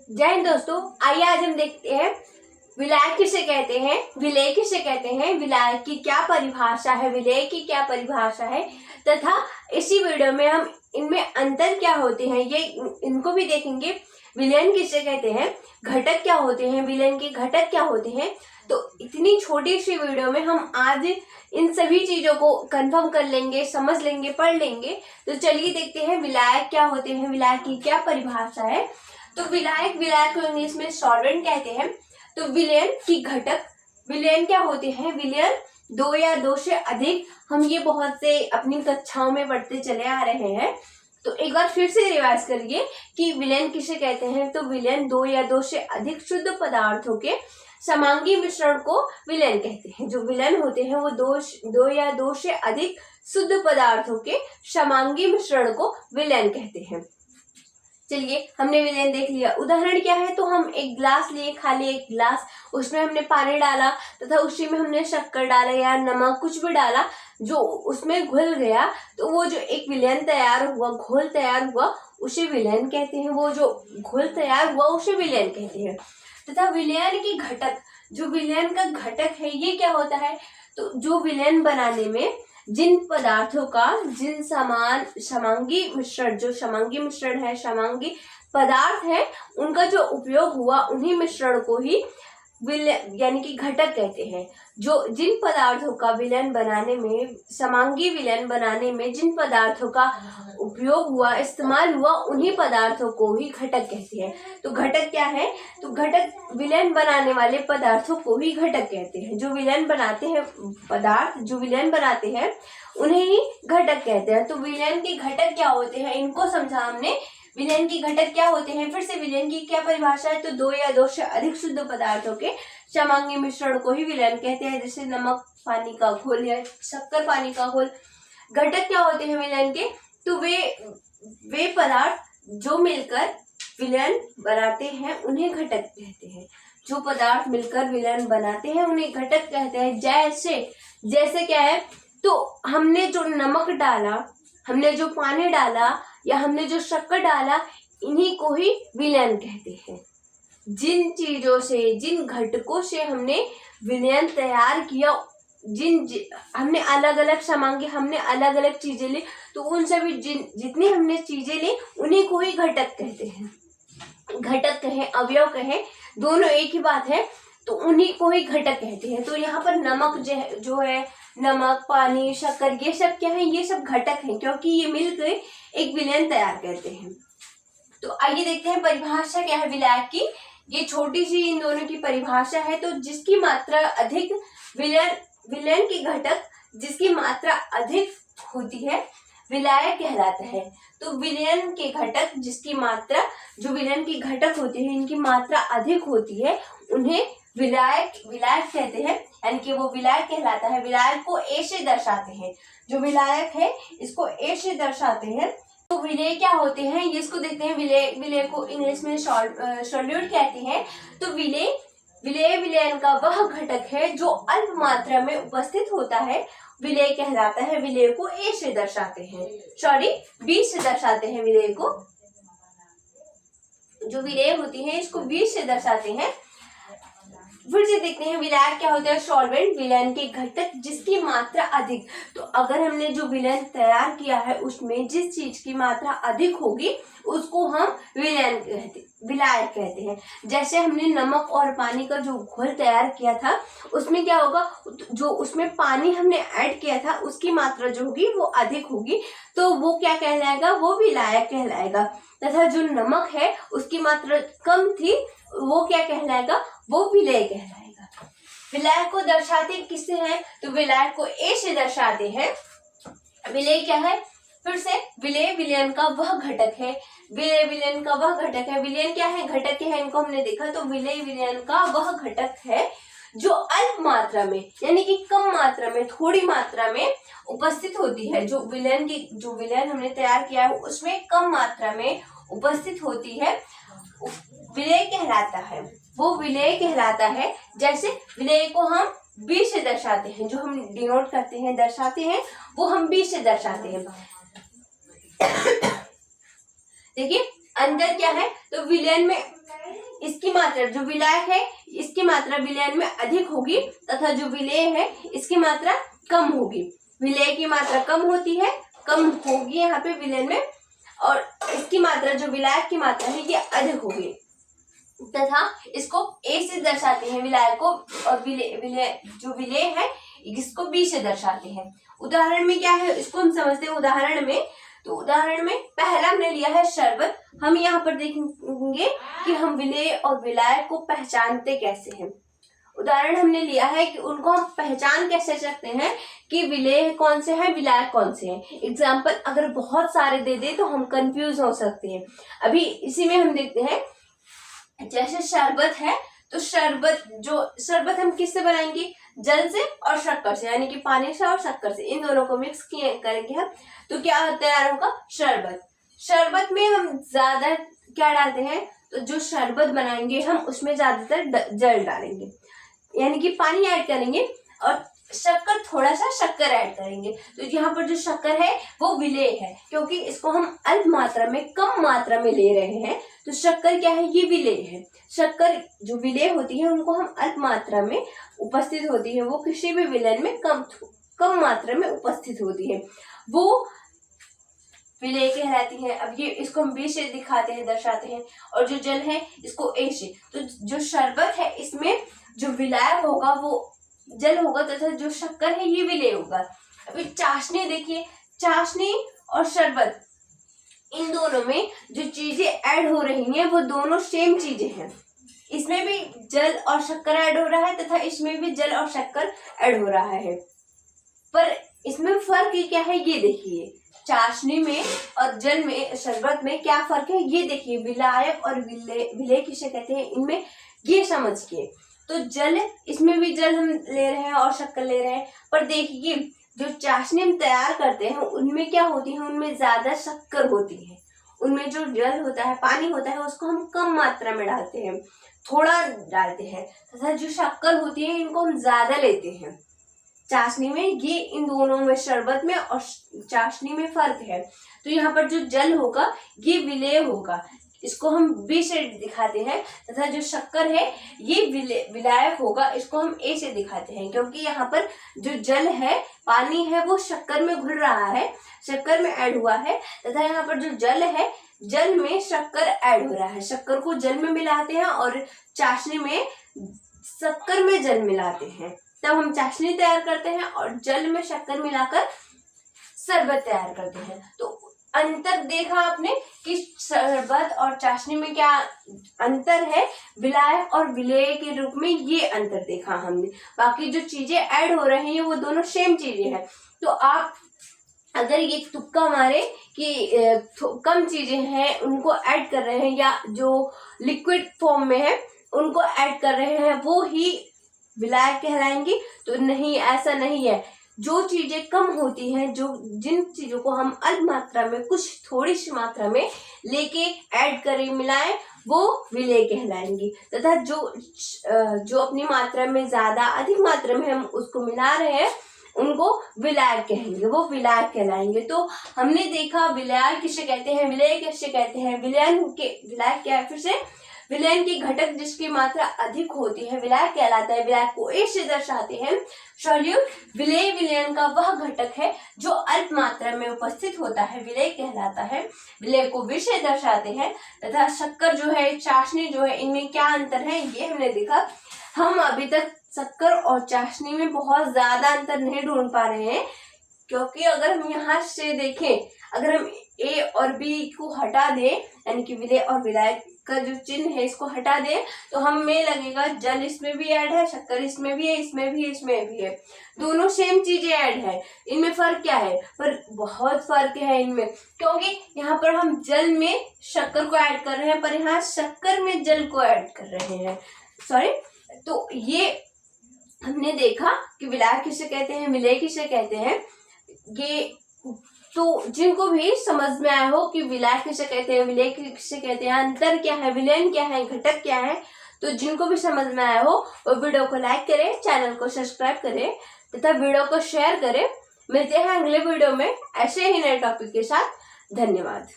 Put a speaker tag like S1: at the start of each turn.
S1: जय हिंद दोस्तों, आइए आज हम देखते हैं विलायक किसे कहते हैं, विलेय किसे कहते हैं, विलायक की क्या परिभाषा है, विलेय की क्या परिभाषा है तथा इसी वीडियो में हम इनमें अंतर क्या होते हैं ये इनको भी देखेंगे। विलयन किसे कहते हैं, घटक क्या होते हैं, विलयन के घटक क्या होते हैं। तो इतनी छोटी सी वीडियो में हम आज इन सभी चीजों को कंफर्म कर लेंगे, समझ लेंगे, पढ़ लेंगे। तो चलिए देखते हैं विलायक क्या होते हैं, विलायक की क्या परिभाषा है। तो विलायक को इंग्लिश में सॉल्वेंट कहते हैं। तो विलयन की घटक, विलयन क्या होते हैं, विलयन दो या दो से अधिक, हम ये बहुत से अपनी कक्षाओं में पढ़ते चले आ रहे हैं। तो एक बार फिर से रिवाइज करिए कि विलयन किसे कहते हैं। तो विलयन दो या दो से अधिक शुद्ध पदार्थों के समांगी मिश्रण को विलयन कहते हैं। जो विलयन होते हैं वो दो या दो से अधिक शुद्ध पदार्थों के समांगी मिश्रण को विलयन कहते हैं। चलिए, हमने विलयन देख लिया। उदाहरण क्या है, तो हम एक गिलास लिए, खाली एक गिलास, उसमें हमने पानी डाला तथा उसी में हमने शक्कर डाला या नमक कुछ भी डाला, जो उसमें घुल गया, तो वो जो एक विलयन तैयार हुआ, घोल तैयार हुआ, उसे विलयन कहते हैं। वो जो घोल तैयार हुआ उसे विलयन कहते हैं। तथा विलयन की घटक, जो विलयन का घटक है ये क्या होता है, तो जो विलयन बनाने में जिन पदार्थों का, जिन समांगी मिश्रण, जो समांगी मिश्रण है, समांगी पदार्थ है, उनका जो उपयोग हुआ, उन्हीं मिश्रण को ही विलयन यानी कि घटक कहते हैं। जो जिन पदार्थों का विलयन बनाने में, समांगी विलयन बनाने में जिन पदार्थों का उपयोग हुआ, इस्तेमाल हुआ, उन्हीं पदार्थों को ही घटक कहते हैं। तो घटक क्या है, तो घटक विलयन बनाने वाले पदार्थों को ही घटक कहते हैं। जो विलयन बनाते हैं पदार्थ, जो विलयन बनाते हैं उन्हें ही घटक कहते हैं। तो विलयन के घटक क्या होते हैं, इनको समझा हमने। विलयन की घटक क्या होते हैं, फिर से विलयन की क्या परिभाषा है, तो दो या दो से अधिक शुद्ध पदार्थों के समांगी मिश्रण को ही विलयन कहते हैं, जैसे नमक पानी का घोल या शक्कर पानी का घोल। घटक क्या होते हैं विलयन के, तो वे पदार्थ जो मिलकर विलयन बनाते हैं उन्हें घटक कहते हैं। जो पदार्थ मिलकर विलयन बनाते हैं उन्हें घटक कहते हैं। जैसे क्या है, तो हमने जो नमक डाला, हमने जो पानी डाला या हमने जो शक्कर डाला, इन्हीं को ही विलयन कहते हैं। जिन चीजों से, जिन घटकों से हमने विलयन तैयार किया, हमने अलग अलग समांगी, हमने अलग अलग चीजें ली, तो उन सभी जितनी हमने चीजें ली उन्हीं को ही घटक कहते हैं। घटक कहें, अवयव कहें, दोनों एक ही बात है, तो उन्हीं को ही घटक कहते हैं। तो यहाँ पर नमक जो है, नमक, पानी, शक्कर, ये सब क्या है, ये सब घटक हैं, क्योंकि ये मिलकर एक विलयन तैयार करते हैं। तो आइए देखते हैं परिभाषा क्या है विलायक की। ये छोटी सी इन दोनों की परिभाषा है। तो जिसकी मात्रा अधिक, विलयन की घटक जिसकी मात्रा अधिक होती है विलायक कहलाता है। तो विलयन के घटक जिसकी मात्रा, जो विलयन की घटक होती है, इनकी मात्रा अधिक होती है, उन्हें विलायक कहते हैं, यानी कि वो विलायक कहलाता है। विलायक को ए से दर्शाते हैं। जो विलायक है इसको ए से दर्शाते हैं। तो विलेय क्या होते हैं, ये इसको देखते हैं। विलेय को इंग्लिश में सॉल्यूट कहते हैं। तो विलयन का वह घटक है जो अल्प मात्रा में उपस्थित होता है, विलेय कहलाता है। विलेय को ए से दर्शाते हैं, बी से दर्शाते हैं। विलेय को, जो विलेय होती है इसको बी से दर्शाते हैं। फिर से देखते हैं विलायक क्या होता है, सॉल्वेंट, विलयन के घटक जिसकी मात्रा अधिक। तो अगर हमने जो विलयन तैयार किया है उसमें जिस चीज की मात्रा अधिक होगी उसको हम विलायक कहते हैं। जैसे हमने नमक और पानी का जो घोल तैयार किया था, उसमें क्या होगा, जो उसमें पानी हमने ऐड किया था उसकी मात्रा जो होगी वो अधिक होगी, तो वो क्या कहलाएगा, वो विलायक कहलाएगा। तथा जो नमक है उसकी मात्रा कम थी, वो क्या कहलाएगा, वो विलेय कहलाएगा। विलायक को दर्शाते किससे हैं, तो विलायक को ए से दर्शाते हैं। विलेय क्या है, फिर से विलेय विलयन का वह घटक है। विलेय विलयन का वह घटक है। विलयन क्या है, घटक क्या है, इनको हमने देखा। तो विलेय विलयन का वह घटक है जो अल्प मात्रा में, यानी कि कम मात्रा में, थोड़ी मात्रा में उपस्थित होती है। जो विलयन हमने तैयार किया है उसमें कम मात्रा में उपस्थित होती है, विलेय कहलाता है। वो विलेय कहलाता है। जैसे विलेय को हम बी से दर्शाते हैं, जो हम डिनोट करते हैं, दर्शाते हैं, वो हम बी से दर्शाते हैं। देखिए अंतर क्या है, तो विलयन में इसकी मात्रा जो विलायक है इसकी मात्रा विलयन में अधिक होगी तथा जो विलेय है इसकी मात्रा कम होगी। विलेय की मात्रा कम होती है, कम होगी यहाँ पे विलयन में, और इसकी मात्रा जो विलायक की मात्रा है ये अधिक होगी तथा इसको A से दर्शाते हैं विलायक को, और जो विलेय है इसको B से दर्शाते हैं। उदाहरण में क्या है इसको हम समझते हैं उदाहरण में। तो उदाहरण में पहला हमने लिया है शरबत। हम यहाँ पर देखेंगे कि हम विलेय और विलायक को पहचानते कैसे हैं। उदाहरण हमने लिया है कि उनको हम पहचान कैसे सकते हैं कि विलेय कौन से हैं, विलायक कौन से हैं। एग्जाम्पल अगर बहुत सारे दे दे तो हम कंफ्यूज हो सकते हैं। अभी इसी में हम देखते हैं, जैसे शरबत है तो शरबत हम किससे बनाएंगे, जल से और शक्कर से, यानी कि पानी से और शक्कर से, इन दोनों को मिक्स करेंगे हम तो क्या तैयार होगा, शरबत। शरबत में हम ज्यादा क्या डालते हैं, तो जो शरबत बनाएंगे हम उसमें ज्यादातर जल डालेंगे, यानी कि पानी ऐड करेंगे और शक्कर, थोड़ा सा शक्कर ऐड करेंगे। तो यहाँ पर जो शक्कर है वो विलेय है, क्योंकि इसको हम अल्प मात्रा में, कम मात्रा में ले रहे हैं। तो शक्कर क्या है, ये विलेय है। शक्कर जो विलेय होती है उनको हम अल्प मात्रा में उपस्थित होती है, वो किसी भी विलयन में कम मात्रा में उपस्थित होती है, वो विलेय कहलाती है। अब ये इसको हम B से दिखाते हैं, दर्शाते हैं, और जो जल है इसको A से। तो जो शरबत है इसमें जो विलायक होगा वो जल होगा तथा जो शक्कर है ये विलेय होगा। अभी चाशनी देखिए, चाशनी और शरबत, इन दोनों में जो चीजें ऐड हो रही हैं वो दोनों सेम चीजें हैं। इसमें भी जल और शक्कर ऐड हो रहा है तथा इसमें भी जल और शक्कर ऐड हो रहा है, पर इसमें फर्क क्या है ये देखिए। चाशनी में और जल में, शरबत में क्या फर्क है ये देखिए। विलायक और विलेय किसे कहते हैं इनमें ये समझिए। तो जल, इसमें भी जल हम ले रहे हैं और शक्कर ले रहे हैं, पर देखिए जो चाशनी हम तैयार करते हैं उनमें क्या होती है, उनमें ज्यादा शक्कर होती है। उनमें जो जल होता है, पानी होता है, उसको हम कम मात्रा में डालते हैं, थोड़ा डालते हैं, तथा जो शक्कर होती है इनको हम ज्यादा लेते हैं चाशनी में। ये इन दोनों में, शरबत में और चाशनी में फर्क है। तो यहाँ पर जो जल होगा ये विलेय होगा, इसको हम B से दिखाते हैं, तथा जो शक्कर है ये विलायक होगा, इसको हम A से दिखाते हैं, क्योंकि यहाँ पर जो जल है, पानी है, वो शक्कर में घुल रहा है, शक्कर में ऐड हुआ है, तथा यहाँ पर जो जल है, जल में शक्कर ऐड हो रहा है। शक्कर को जल में मिलाते हैं और चाशनी में शक्कर में जल मिलाते हैं, तब हम चाशनी तैयार करते हैं, और जल में शक्कर मिलाकर शरबत तैयार करते हैं। तो अंतर देखा आपने कि शरबत और चाशनी में क्या अंतर है, विलायक और विलेय के रूप में ये अंतर देखा हमने। बाकी जो चीजें ऐड हो रही हैं वो दोनों सेम चीजें हैं। तो आप अगर ये तुक्का मारे कि कम चीजें हैं उनको ऐड कर रहे हैं, या जो लिक्विड फॉर्म में है उनको ऐड कर रहे हैं, वो ही विलायक कहलाएंगी, तो नहीं, ऐसा नहीं है। जो चीजें कम होती हैं, जिन चीजों को हम अल्प मात्रा में, कुछ थोड़ी सी मात्रा में लेके ऐड करें, मिलाएं, वो विलेय कहलाएंगी, तथा जो अपनी मात्रा में ज्यादा, अधिक मात्रा में हम उसको मिला रहे हैं उनको विलायक कहेंगे, वो विलायक कहलाएंगे। तो हमने देखा विलायक किसे कहते हैं, विलेय किसे कहते हैं। विलायक क्या है, फिर से विलयन की घटक जिसकी मात्रा अधिक होती है विलायक कहलाता है। विलायक को A से दर्शाते हैं। सॉल्यूट विलेय विलयन का वह घटक है जो अल्प मात्रा में उपस्थित होता है, विलेय कहलाता है। विलेय को B से दर्शाते हैं। तथा शक्कर जो है, चाशनी जो है, इनमें क्या अंतर है ये हमने देखा। हम अभी तक शक्कर और चाशनी में बहुत ज्यादा अंतर नहीं ढूंढ पा रहे हैं, क्योंकि अगर हम यहाँ से देखें, अगर हम A और B को हटा दें, यानी कि विलेय और विलायक का जो चिन्ह है इसको हटा दें, तो हमें लगेगा जल इसमें भी ऐड है, शक्कर इसमें भी है, इसमें भी है, दोनों सेम चीजें ऐड है। इनमें फर्क क्या है? पर बहुत फर्क है इनमें, क्योंकि यहाँ पर हम जल में शक्कर को ऐड कर रहे हैं, पर यहाँ शक्कर में जल को ऐड कर रहे हैं। सॉरी, तो ये हमने देखा कि विलायक किसे कहते हैं, विलेय किसे कहते हैं। ये तो जिनको भी समझ में आया हो कि विलायक किसे कहते हैं, विलेय किसे कहते हैं, अंतर क्या है, विलयन क्या है, घटक क्या है, तो जिनको भी समझ में आया हो वो वीडियो को लाइक करें, चैनल को सब्सक्राइब करें तथा वीडियो को शेयर करें। मिलते हैं अगले वीडियो में ऐसे ही नए टॉपिक के साथ। धन्यवाद।